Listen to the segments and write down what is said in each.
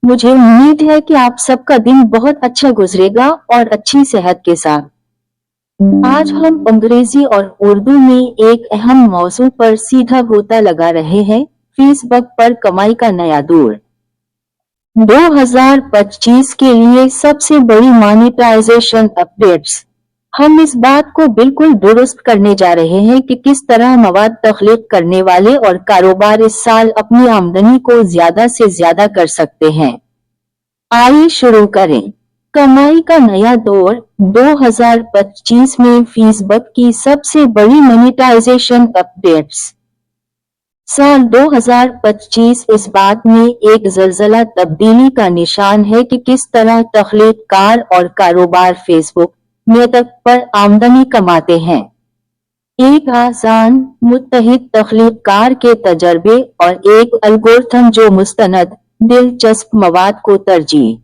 मुझे उम्मीद है कि आप सबका दिन बहुत अच्छा गुजरेगा और अच्छी सेहत के साथ। आज हम अंग्रेजी और उर्दू में एक अहम मौजू पर सीधा गोता लगा रहे हैं, फेसबुक पर कमाई का नया दौर। 2025 के लिए सबसे बड़ी मॉनेटाइजेशन अपडेट्स। हम इस बात को बिल्कुल दुरुस्त करने जा रहे हैं कि किस तरह मवाद तख्लीक करने वाले और कारोबार इस साल अपनी आमदनी को ज्यादा से ज्यादा कर सकते हैं। आइए शुरू करें। कमाई का नया दौर। 2025 में फेसबुक की सबसे बड़ी मोनेटाइजेशन अपडेट्स। साल 2025 इस बात में एक ज़लज़ला तब्दीली का निशान है कि किस तरह तख्लीक़कार और कारोबार फेसबुक मेटक पर आमदनी कमाते हैं। एक आसान, मुत्तहिद तख्लीक़कार के तजर्बे और एक एल्गोरिथम जो मुस्तनद, दिलचस्प मवाद को तरजीह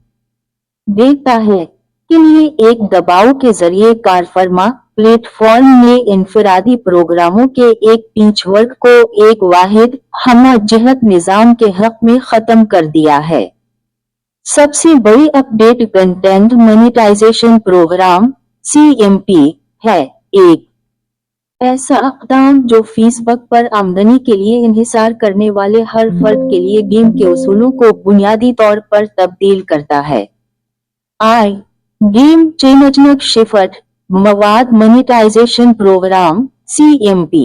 देता है के लिए एक दबाव के जरिए कारफरमा प्लेटफॉर्म ने इनफरादी प्रोग्रामों के एक पिंचवर्क को एक वाहिद हमजहत निजाम के हक में खत्म कर दिया है। सबसे बड़ी update content monetization program CMP है। एक ऐसा इक़दाम जो फेसबुक पर आमदनी के लिए इन्हिसार करने वाले हर फर्द के लिए गेम के उसूलों को बुनियादी तौर पर तब्दील करता है। गेम चेंजर शिफ्ट मवाद मोनेटाइजेशन प्रोग्राम CMP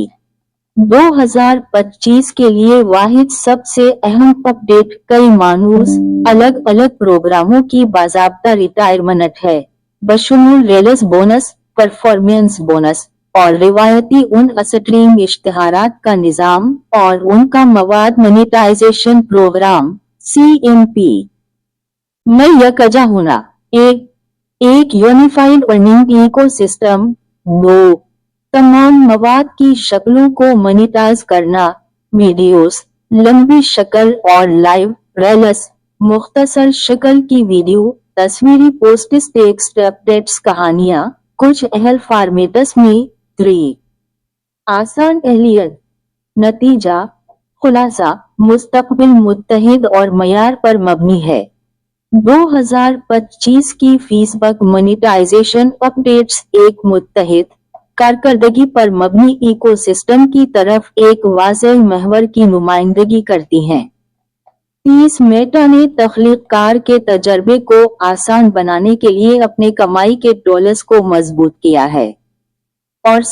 2025 के लिए वाहिद सबसे अहम अपडेट कई मानूस अलग अलग प्रोग्रामों की बाज़ाब्ता रिटायरमेंट है, बशमूल रेलस बोनस, परफॉर्मेंस बोनस और रिवायती उन स्ट्रीम इश्तिहारात का निज़ाम और उनका मवाद मोनेटाइजेशन प्रोग्राम CMP में यकजा होना। एक यूनिफाइड अर्निंग इकोसिस्टम। 2 तमाम मवाद की शक्लों को मोनेटाइज करना, वीडियोस, लंबी शक्ल और लाइव रेल्स, मुख्तसर शक्ल की वीडियो, तस्वीरी पोस्ट्स, टेक्स्ट अपडेट्स, कहानियाँ, कुछ अहल फॉर्मेट्स में। 3 आसान एहलियत। नतीजा, खुलासा, मुस्तकबिल मुत्तहिद और मयार पर मबनी है। 2025 की फेसबुक मोनेटाइजेशन अपडेट्स एक मुत्तहिद, कारकर्दगी पर मबनी इकोसिस्टम की तरफ एक वाज़ेह महवर की नुमाइंदगी करती हैं। 30 मेटा ने तख्लीक़कार के तजर्बे को आसान बनाने के लिए अपने कमाई के डॉलर्स को मजबूत किया है और